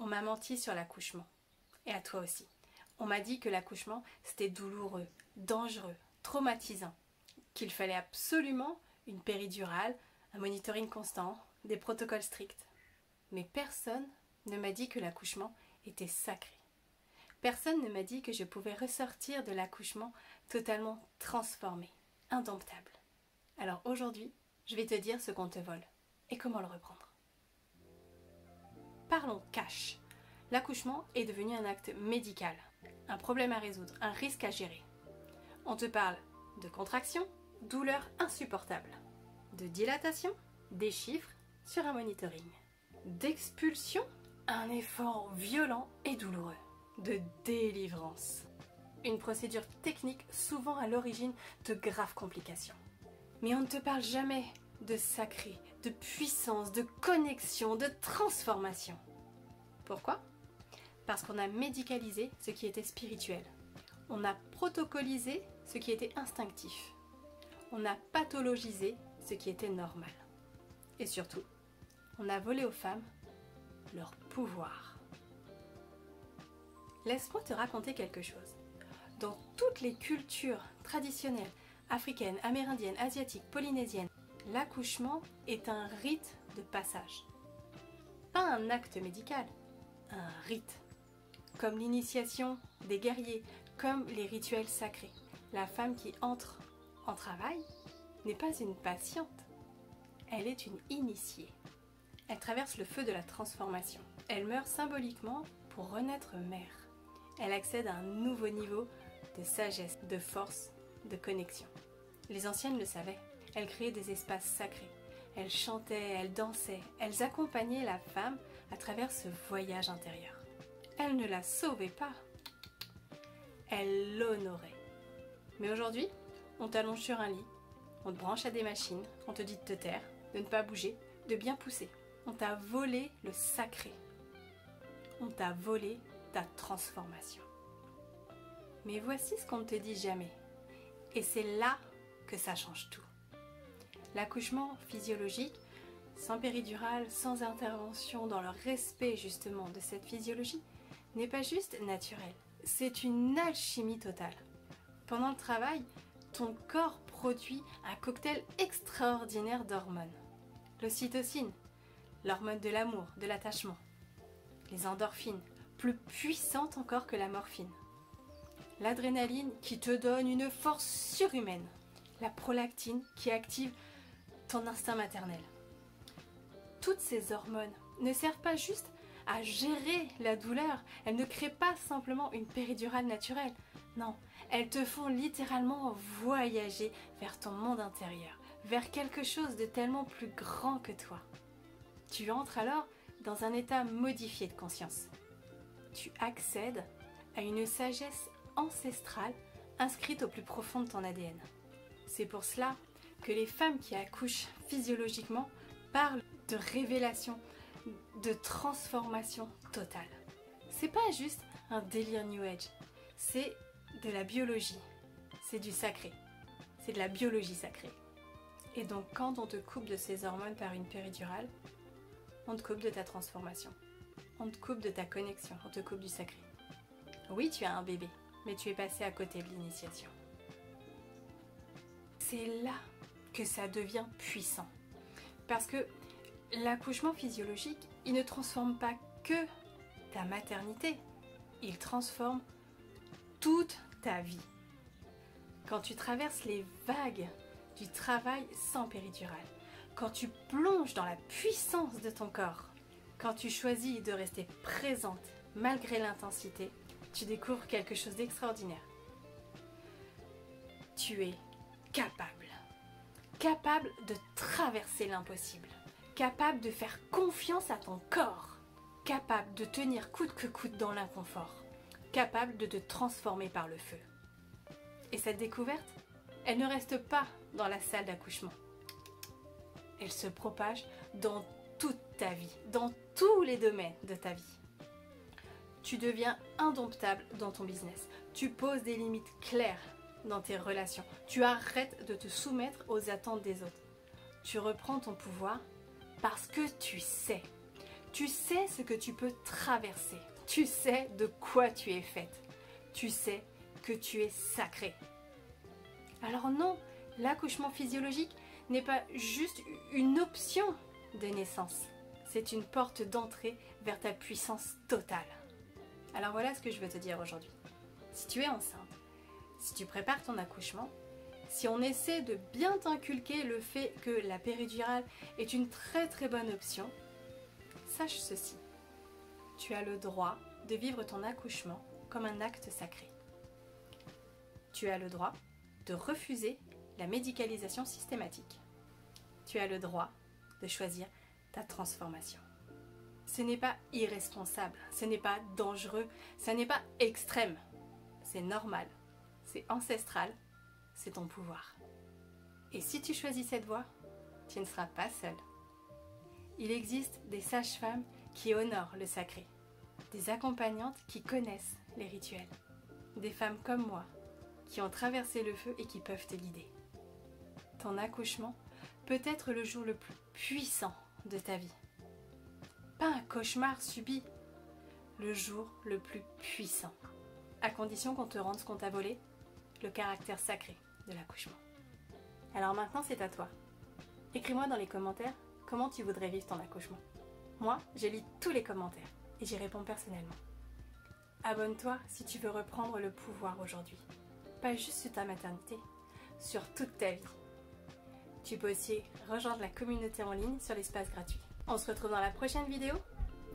m'a menti sur l'accouchement. Et à toi aussi. On m'a dit que l'accouchement, c'était douloureux, dangereux, traumatisant, qu'il fallait absolument une péridurale, un monitoring constant, des protocoles stricts. Mais personne ne m'a dit que l'accouchement était sacré. Personne ne m'a dit que je pouvais ressortir de l'accouchement totalement transformée, indomptable. Alors aujourd'hui, je vais te dire ce qu'on te vole et comment le reprendre. Parlons cash. L'accouchement est devenu un acte médical, un problème à résoudre, un risque à gérer. On te parle de contraction, douleur insupportable, de dilatation, des chiffres sur un monitoring, d'expulsion, un effort violent et douloureux, de délivrance, une procédure technique souvent à l'origine de graves complications. Mais on ne te parle jamais de sacré, de puissance, de connexion, de transformation. Pourquoi ? Parce qu'on a médicalisé ce qui était spirituel. On a protocolisé ce qui était instinctif. On a pathologisé ce qui était normal. Et surtout, on a volé aux femmes leur pouvoir. Laisse-moi te raconter quelque chose. Dans toutes les cultures traditionnelles, africaines, amérindiennes, asiatiques, polynésiennes, l'accouchement est un rite de passage. Pas un acte médical, un rite. Comme l'initiation des guerriers, comme les rituels sacrés. La femme qui entre en travail n'est pas une patiente, elle est une initiée. Elle traverse le feu de la transformation. Elle meurt symboliquement pour renaître mère. Elle accède à un nouveau niveau de sagesse, de force, de connexion. Les anciennes le savaient. Elles créaient des espaces sacrés. Elles chantaient, elles dansaient, elles accompagnaient la femme à travers ce voyage intérieur. Elles ne la sauvaient pas. Elles l'honoraient. Mais aujourd'hui, on t'allonge sur un lit, on te branche à des machines, on te dit de te taire, de ne pas bouger, de bien pousser. On t'a volé le sacré. On t'a volé ta transformation. Mais voici ce qu'on ne te dit jamais. Et c'est là que ça change tout. L'accouchement physiologique, sans péridurale, sans intervention, dans le respect justement de cette physiologie, n'est pas juste naturel. C'est une alchimie totale. Pendant le travail, ton corps produit un cocktail extraordinaire d'hormones. L'ocytocine, l'hormone de l'amour, de l'attachement. Les endorphines, plus puissantes encore que la morphine. L'adrénaline qui te donne une force surhumaine. La prolactine qui active ton instinct maternel. Toutes ces hormones ne servent pas juste à gérer la douleur. Elles ne créent pas simplement une péridurale naturelle. Non, elles te font littéralement voyager vers ton monde intérieur, vers quelque chose de tellement plus grand que toi. Tu entres alors dans un état modifié de conscience. Tu accèdes à une sagesse ancestrale inscrite au plus profond de ton ADN. C'est pour cela que les femmes qui accouchent physiologiquement parlent de révélation, de transformation totale. C'est pas juste un délire New Age, c'est de la biologie, c'est du sacré, c'est de la biologie sacrée. Et donc quand on te coupe de ces hormones par une péridurale, on te coupe de ta transformation, on te coupe de ta connexion, on te coupe du sacré. Oui, tu as un bébé, mais tu es passé à côté de l'initiation. C'est là que ça devient puissant. Parce que l'accouchement physiologique, il ne transforme pas que ta maternité, il transforme toute ta vie. Quand tu traverses les vagues du travail sans péridurale, quand tu plonges dans la puissance de ton corps, quand tu choisis de rester présente malgré l'intensité, tu découvres quelque chose d'extraordinaire. Tu es capable de traverser l'impossible, capable de faire confiance à ton corps, capable de tenir coûte que coûte dans l'inconfort, capable de te transformer par le feu. Et cette découverte, elle ne reste pas dans la salle d'accouchement. Elle se propage dans toute ta vie, dans tous les domaines de ta vie. Tu deviens indomptable dans ton business. Tu poses des limites claires dans tes relations. Tu arrêtes de te soumettre aux attentes des autres. Tu reprends ton pouvoir parce que tu sais. Tu sais ce que tu peux traverser. Tu sais de quoi tu es faite. Tu sais que tu es sacrée. Alors non, l'accouchement physiologique n'est pas juste une option de naissance. C'est une porte d'entrée vers ta puissance totale. Alors voilà ce que je veux te dire aujourd'hui. Si tu es enceinte, si tu prépares ton accouchement, si on essaie de bien t'inculquer le fait que la péridurale est une très bonne option, sache ceci. Tu as le droit de vivre ton accouchement comme un acte sacré. Tu as le droit de refuser la médicalisation systématique. Tu as le droit de choisir ta transformation. Ce n'est pas irresponsable, ce n'est pas dangereux, ce n'est pas extrême. C'est normal, c'est ancestral, c'est ton pouvoir. Et si tu choisis cette voie, tu ne seras pas seule. Il existe des sages-femmes qui honorent le sacré, des accompagnantes qui connaissent les rituels, des femmes comme moi qui ont traversé le feu et qui peuvent te guider. Ton accouchement peut être le jour le plus puissant de ta vie. Pas un cauchemar subi, le jour le plus puissant, à condition qu'on te rende ce qu'on t'a volé, le caractère sacré de l'accouchement. Alors maintenant c'est à toi. Écris-moi dans les commentaires comment tu voudrais vivre ton accouchement. Moi, je lis tous les commentaires et j'y réponds personnellement. Abonne-toi si tu veux reprendre le pouvoir aujourd'hui. Pas juste sur ta maternité, sur toute ta vie. Tu peux aussi rejoindre la communauté en ligne sur l'espace gratuit. On se retrouve dans la prochaine vidéo.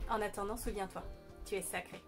En attendant, souviens-toi, tu es sacré.